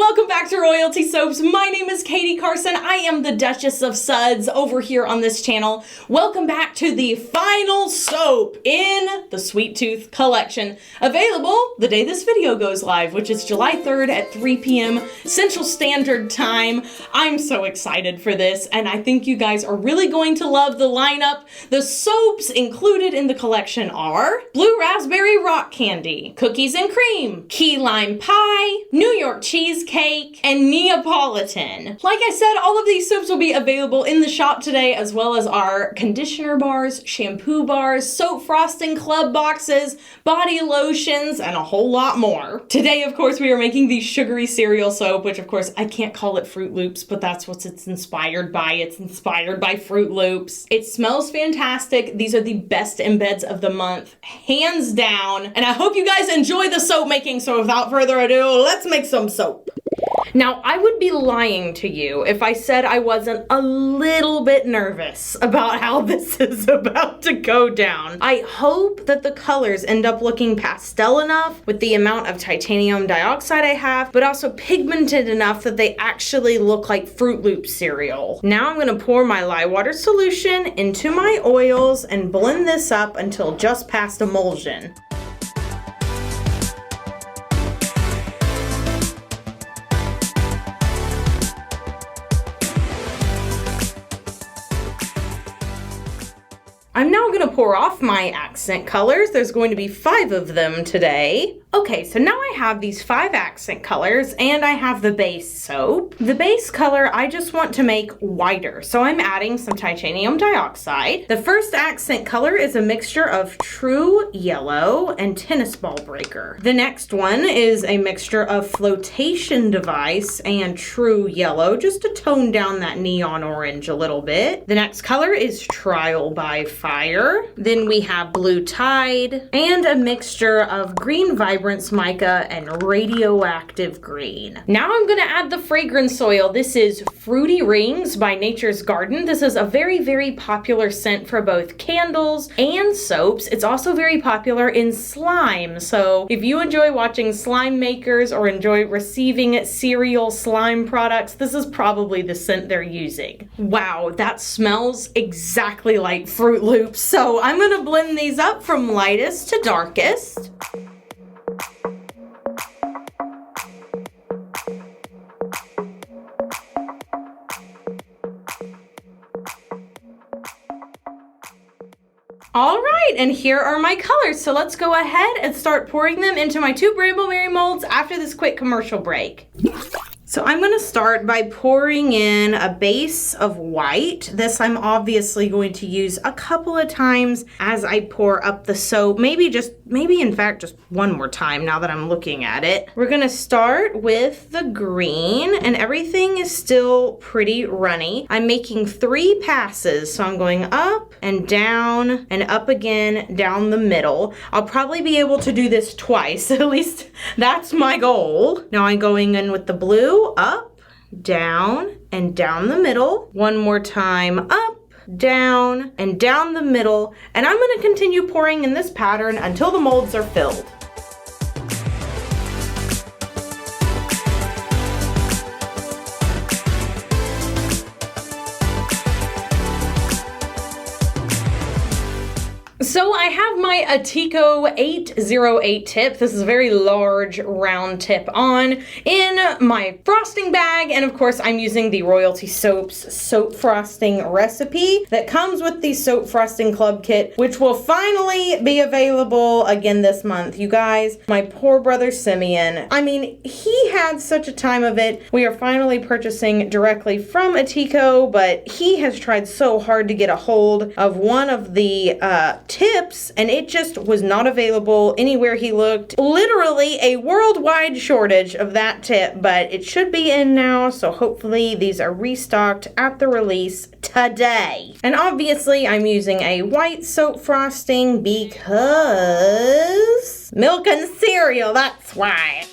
welcome back to Royalty Soaps. My name is Katie Carson. I am the Duchess of Suds over here on this channel. Welcome back to the final soap in the Sweet Tooth collection, available the day this video goes live, which is July 3rd at 3 p.m. Central Standard Time. I'm so excited for this, and I think you guys are really going to love the lineup. The soaps included in the collection are Blue Raspberry Rock Candy, Cookies and Cream, Key Lime Pie, New York Cheesecake, and Neapolitan. Like I said, all of these soaps will be available in the shop today, as well as our conditioner bars, shampoo bars, soap frosting club boxes, body lotions, and a whole lot more. Today, of course, we are making the sugary cereal soap, which of course I can't call it Fruit Loops, but that's what it's inspired by. It's inspired by Fruit Loops. It smells fantastic. These are the best embeds of the month, hands down. And I hope you guys enjoy the soap making, so without further ado, let's make some soap. Now, I would be lying to you if I said I wasn't a little bit nervous about how this is about to go down. I hope that the colors end up looking pastel enough with the amount of titanium dioxide I have, but also pigmented enough that they actually look like Fruit Loops cereal. Now I'm gonna pour my lye water solution into my oils and blend this up until just past emulsion. I'm now gonna pour off my accent colors. There's going to be 5 of them today. Okay, so now I have these 5 accent colors and I have the base soap. The base color I just want to make whiter, so I'm adding some titanium dioxide. The first accent color is a mixture of True Yellow and Tennis Ball Breaker. The next one is a mixture of Flotation Device and True Yellow, just to tone down that neon orange a little bit. The next color is Trial by Fire. Then we have Blue Tide and a mixture of Green Vibrance Mica and Radioactive Green. Now I'm gonna add the fragrance oil. This is Fruity Rings by Nature's Garden. This is a very, very popular scent for both candles and soaps. It's also very popular in slime. So if you enjoy watching slime makers or enjoy receiving cereal slime products, this is probably the scent they're using. Wow, that smells exactly like Fruit Loops. So I'm gonna blend these up from lightest to darkest. All right, and here are my colors. So let's go ahead and start pouring them into my 2 Brambleberry molds after this quick commercial break. So I'm gonna start by pouring in a base of white. This I'm obviously going to use a couple of times as I pour up the soap. Maybe in fact just one more time now that I'm looking at it. We're gonna start with the green, and everything is still pretty runny. I'm making 3 passes, so I'm going up and down and up again down the middle. I'll probably be able to do this twice, at least that's my goal. Now I'm going in with the blue, up, down, and down the middle. One more time, up, down, and down the middle. And I'm gonna continue pouring in this pattern until the molds are filled. So I have my 𝐷𝐸𝐸 808 tip. This is a very large round tip on in my frosting bag. And of course I'm using the Royalty Soaps soap frosting recipe that comes with the soap frosting club kit, which will finally be available again this month. You guys, my poor brother Simeon, I mean, he had such a time of it. We are finally purchasing directly from 𝐷𝐸𝐸, but he has tried so hard to get a hold of one of the tips, and it just was not available anywhere he looked. Literally a worldwide shortage of that tip, but it should be in now, so hopefully these are restocked at the release today. And obviously I'm using a white soap frosting because milk and cereal, that's why.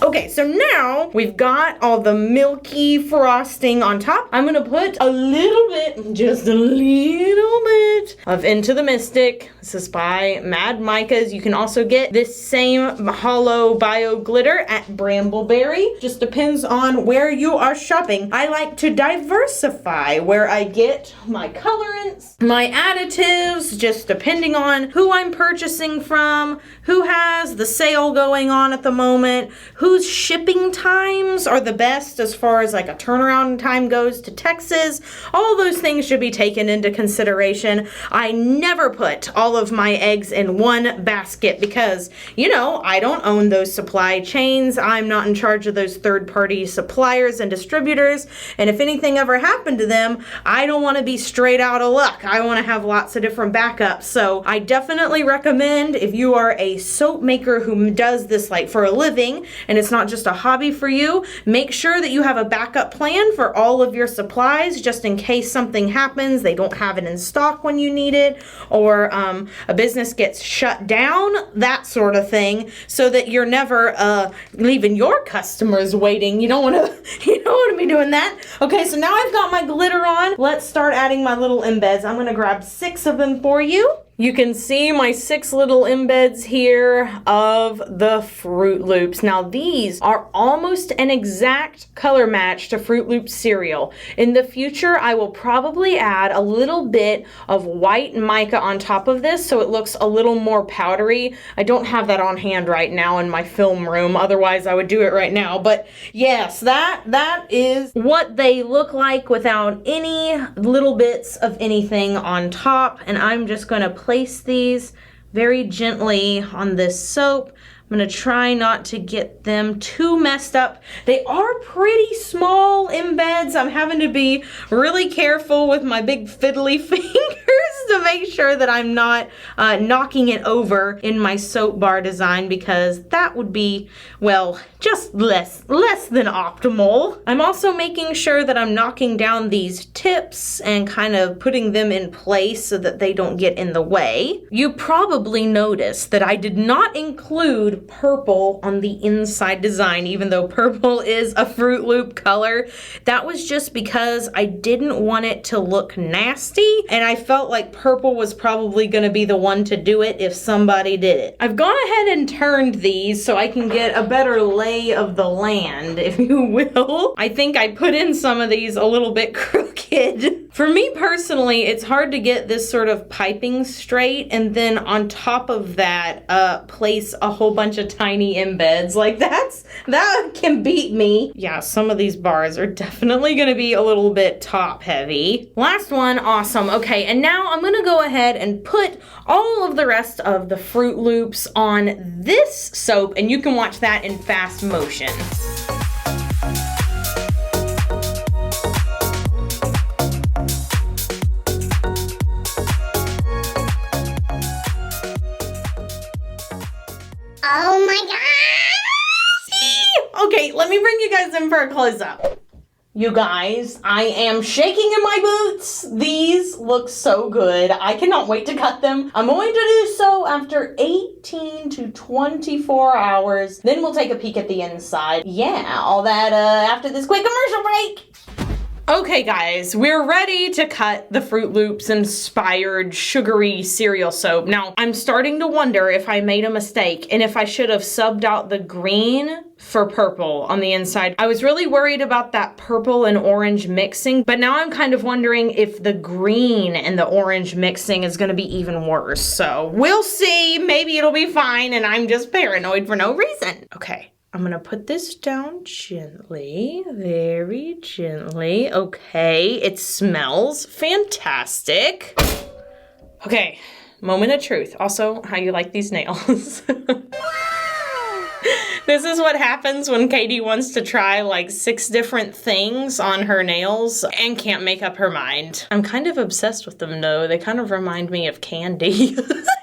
Okay, so now we've got all the milky frosting on top. I'm gonna put a little bit, just a little bit of Into the Mystic. This is by Mad Micahs. You can also get this same hollow bio glitter at Brambleberry. Just depends on where you are shopping. I like to diversify where I get my colorants, my additives, just depending on who I'm purchasing from, who has the sale going on at the moment, whose shipping times are the best as far as like a turnaround time goes to Texas. All those things should be taken into consideration. I never put all of my eggs in one basket because, you know, I don't own those supply chains. I'm not in charge of those third-party suppliers and distributors. And if anything ever happened to them, I don't want to be straight out of luck. I want to have lots of different backups. So I definitely recommend, if you are a soap maker who does this like for a living and it's not just a hobby for you, make sure that you have a backup plan for all of your supplies just in case something happens, they don't have it in stock when you need it, or a business gets shut down, that sort of thing, so that you're never leaving your customers waiting. You don't want to be doing that. Okay, so now I've got my glitter on. Let's start adding my little embeds. I'm gonna grab 6 of them for you. You can see my 6 little embeds here of the Fruit Loops. Now these are almost an exact color match to Fruit Loops cereal. In the future, I will probably add a little bit of white mica on top of this so it looks a little more powdery. I don't have that on hand right now in my film room, otherwise I would do it right now. But yes, that is what they look like without any little bits of anything on top. And I'm just gonna place these very gently on this soap. I'm gonna try not to get them too messed up. They are pretty small embeds. I'm having to be really careful with my big fiddly fingers to make sure that I'm not knocking it over in my soap bar design, because that would be, well, just less than optimal. I'm also making sure that I'm knocking down these tips and kind of putting them in place so that they don't get in the way. You probably noticed that I did not include purple on the inside design, even though purple is a Fruit Loop color. That was just because I didn't want it to look nasty, and I felt like purple was probably gonna be the one to do it if somebody did it. I've gone ahead and turned these so I can get a better lay of the land, if you will. I think I put in some of these a little bit crooked. For me personally, it's hard to get this sort of piping straight and then on top of that, place a whole bunch of tiny embeds. Like that can beat me. Yeah, some of these bars are definitely gonna be a little bit top heavy. Last one, awesome. Okay, and now I'm gonna go ahead and put all of the rest of the Fruit Loops on this soap, and you can watch that in fast motion. Oh my gosh! Okay, let me bring you guys in for a close-up. You guys, I am shaking in my boots. These look so good. I cannot wait to cut them. I'm going to do so after 18 to 24 hours. Then we'll take a peek at the inside. Yeah, all that after this quick commercial break. Okay guys, we're ready to cut the Fruit Loops inspired sugary cereal soap. Now, I'm starting to wonder if I made a mistake and if I should have subbed out the green for purple on the inside. I was really worried about that purple and orange mixing, but now I'm kind of wondering if the green and the orange mixing is gonna be even worse. So we'll see, maybe it'll be fine and I'm just paranoid for no reason. Okay. I'm gonna put this down gently, very gently. Okay, it smells fantastic. Okay, moment of truth. Also, how you like these nails? This is what happens when Katie wants to try like 6 different things on her nails and can't make up her mind. I'm kind of obsessed with them though. They kind of remind me of candy.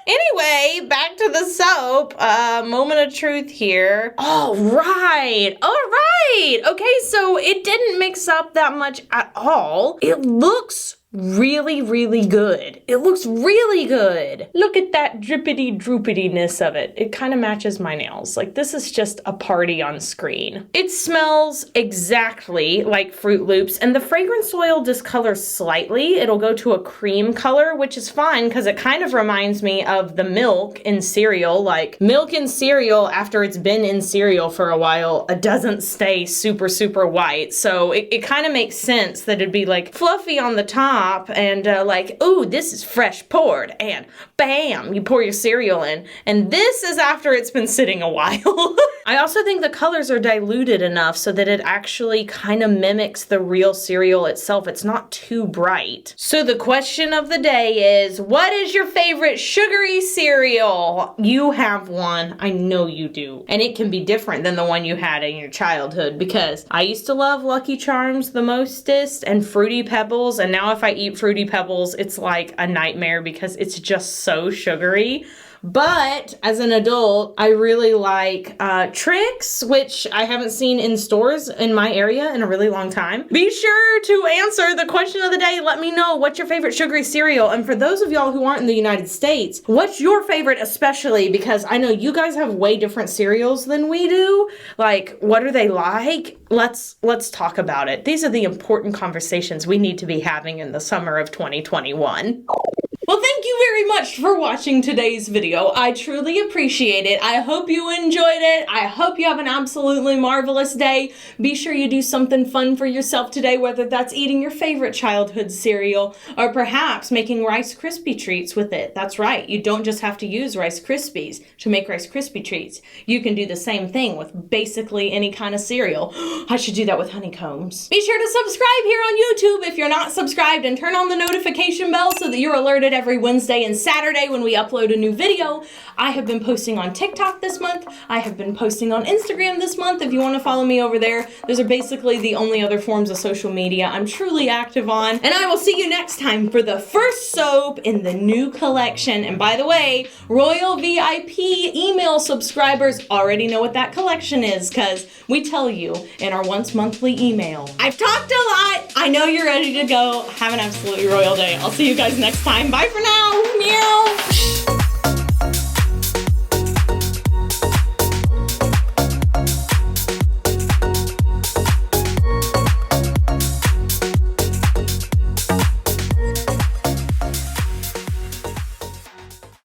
Anyway, back to the soap. Moment of truth here. All right. Okay, so it didn't mix up that much at all. It looks really, really good. It looks really good. Look at that drippity droopityness of it. It kind of matches my nails. Like, this is just a party on screen. It smells exactly like Fruit Loops, and the fragrance oil discolors slightly. It'll go to a cream color, which is fine because it kind of reminds me of the milk in cereal. Like, milk in cereal, after it's been in cereal for a while, it doesn't stay super, super white. So it kind of makes sense that it'd be like fluffy on the top and like, ooh, this is fresh poured, and bam, you pour your cereal in, and this is after it's been sitting a while. I also think the colors are diluted enough so that it actually kind of mimics the real cereal itself. It's not too bright. So the question of the day is, what is your favorite sugary cereal? You have one. I know you do. And it can be different than the one you had in your childhood, because I used to love Lucky Charms the mostest and Fruity Pebbles, and now if I eat Fruity Pebbles, it's like a nightmare because it's just so sugary. But as an adult, I really like Trix, which I haven't seen in stores in my area in a really long time. Be sure to answer the question of the day. Let me know what's your favorite sugary cereal. And for those of y'all who aren't in the United States, what's your favorite especially? Because I know you guys have way different cereals than we do. Like, what are they like? Let's talk about it. These are the important conversations we need to be having in the summer of 2021. Well, thank you very much for watching today's video. I truly appreciate it. I hope you enjoyed it. I hope you have an absolutely marvelous day. Be sure you do something fun for yourself today, whether that's eating your favorite childhood cereal or perhaps making Rice Krispie treats with it. That's right. You don't just have to use Rice Krispies to make Rice Krispie treats. You can do the same thing with basically any kind of cereal. I should do that with honeycombs. Be sure to subscribe here on YouTube if you're not subscribed, and turn on the notification bell so that you're alerted every Wednesday and Saturday when we upload a new video. I have been posting on TikTok this month. I have been posting on Instagram this month. If you want to follow me over there, those are basically the only other forms of social media I'm truly active on. And I will see you next time for the first soap in the new collection. And by the way, Royal VIP email subscribers already know what that collection is, because we tell you in our once monthly email. I've talked a lot. I know you're ready to go. Have an absolutely royal day. I'll see you guys next time. Bye for now. Meow.